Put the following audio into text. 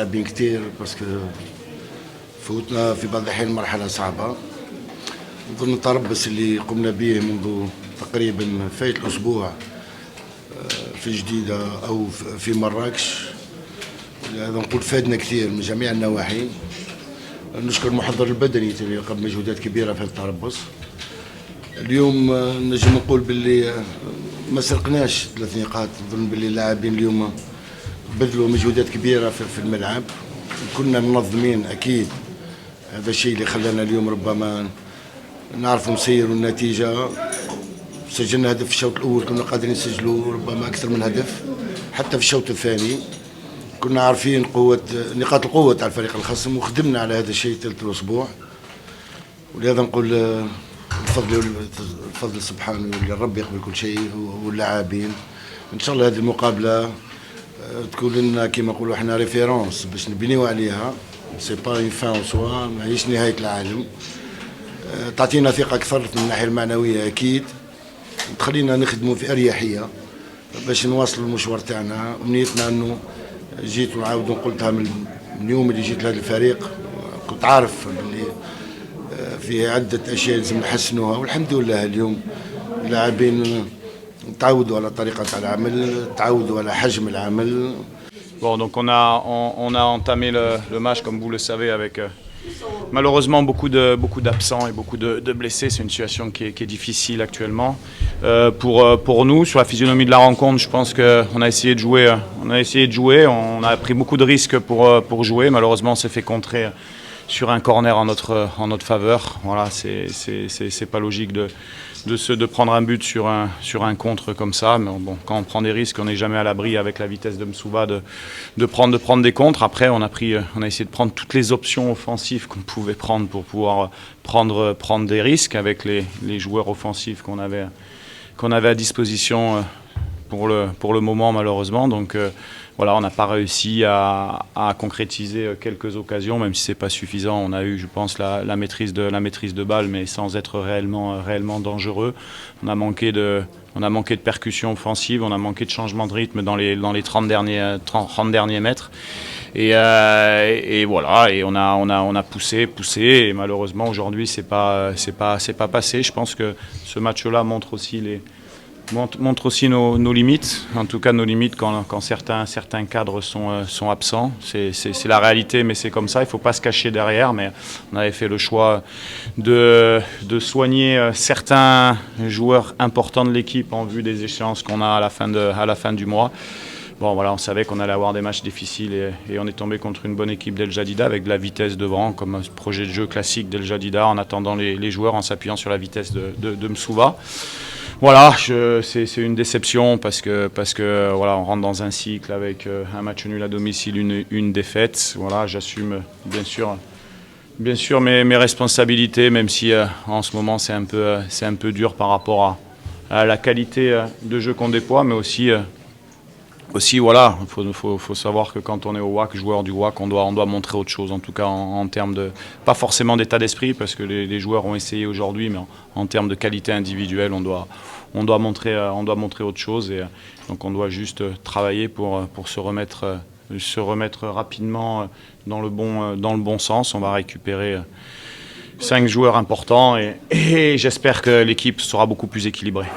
لاعبين كثير باسكو فوتنا في بعض الأحيان مرحلة صعبة. نظن التربص اللي قمنا به منذ تقريبا فايت الأسبوع في جديدة أو في مراكش، هذا نقول فادنا كثير من جميع النواحي. نشكر المحضر البدني اللي قام مجهودات كبيرة في التربص. اليوم نجم نقول باللي ما سرقناش 3 نقاط. نظن باللي اللاعبين اليوم بذلوا مجهودات كبيرة في الملعب، كنا منظمين أكيد. هذا الشيء اللي خلانا اليوم ربما نعرفوا نسيروا النتيجة. سجلنا هدف في الشوط الأول، كنا قادرين نسجلوا ربما أكثر من هدف. حتى في الشوط الثاني كنا عارفين نقاط القوة تاع الفريق الخصم، وخدمنا على هذا الشيء ثلث الأسبوع. ولهذا نقول الفضل سبحانه للرب يقبل كل شيء واللاعبين. إن شاء الله هذه المقابلة تكون لنا كما نقولوا احنا ريفيرونس باش نبنيو عليها. سي با اون فان او سوا، ماهيش نهاية العالم. تعطينا ثقة أكثر من الناحية المعنوية أكيد، تخلينا نخدموا في أريحية باش نواصلوا المشوار تاعنا. أمنيتنا أنه جيت ونعاود قلتها من اليوم اللي جيت لهذا الفريق، كنت عارف اللي فيه عدة أشياء لازم نحسنوها، والحمد لله اليوم اللاعبين تعودوا على طريقة العمل، تعودوا على حجم العمل. Bon, donc on a entamé le match, comme vous le savez, avec malheureusement beaucoup d'absents et beaucoup de blessés. C'est une situation qui est difficile actuellement pour nous. Sur la physionomie de la rencontre, je pense qu'on a essayé de jouer. On a pris beaucoup de risques pour jouer. Malheureusement, on s'est fait contrer sur un corner en notre faveur. Voilà, c'est pas logique de prendre un but sur un contre comme ça. Mais bon, quand on prend des risques, on n'est jamais à l'abri avec la vitesse de Msouva de prendre des contres. Après, on a essayé de prendre toutes les options offensives qu'on pouvait prendre pour pouvoir prendre des risques avec les joueurs offensifs qu'on avait à disposition pour le moment, malheureusement. Donc voilà, on n'a pas réussi à concrétiser quelques occasions, même si c'est pas suffisant. On a eu, je pense, la maîtrise de balle, mais sans être réellement dangereux. On a manqué de percussion offensive, on a manqué de changement de rythme dans les 30 derniers mètres. Et voilà, et on a poussé, et malheureusement aujourd'hui c'est pas passé. Je pense que ce match-là montre aussi nos limites, en tout cas nos limites quand certains cadres sont absents. C'est la réalité, mais c'est comme ça, il ne faut pas se cacher derrière. Mais on avait fait le choix de soigner certains joueurs importants de l'équipe en vue des échéances qu'on a à la fin du mois. Bon voilà, on savait qu'on allait avoir des matchs difficiles et on est tombé contre une bonne équipe d'El Jadida avec de la vitesse devant, comme un projet de jeu classique d'El Jadida, en attendant les joueurs, en s'appuyant sur la vitesse de Msouva. Voilà, c'est une déception parce que voilà, on rentre dans un cycle avec un match nul à domicile, une défaite. Voilà, j'assume bien sûr mes responsabilités, même si en ce moment c'est un peu dur par rapport à la qualité de jeu qu'on déploie, mais aussi voilà, faut savoir que quand on est au WAC, joueur du WAC, on doit montrer autre chose, en tout cas en termes de, pas forcément d'état d'esprit, parce que les joueurs ont essayé aujourd'hui, mais en termes de qualité individuelle, on doit montrer autre chose, et donc on doit juste travailler pour se remettre rapidement dans le bon sens. On va récupérer 5 joueurs importants et j'espère que l'équipe sera beaucoup plus équilibrée.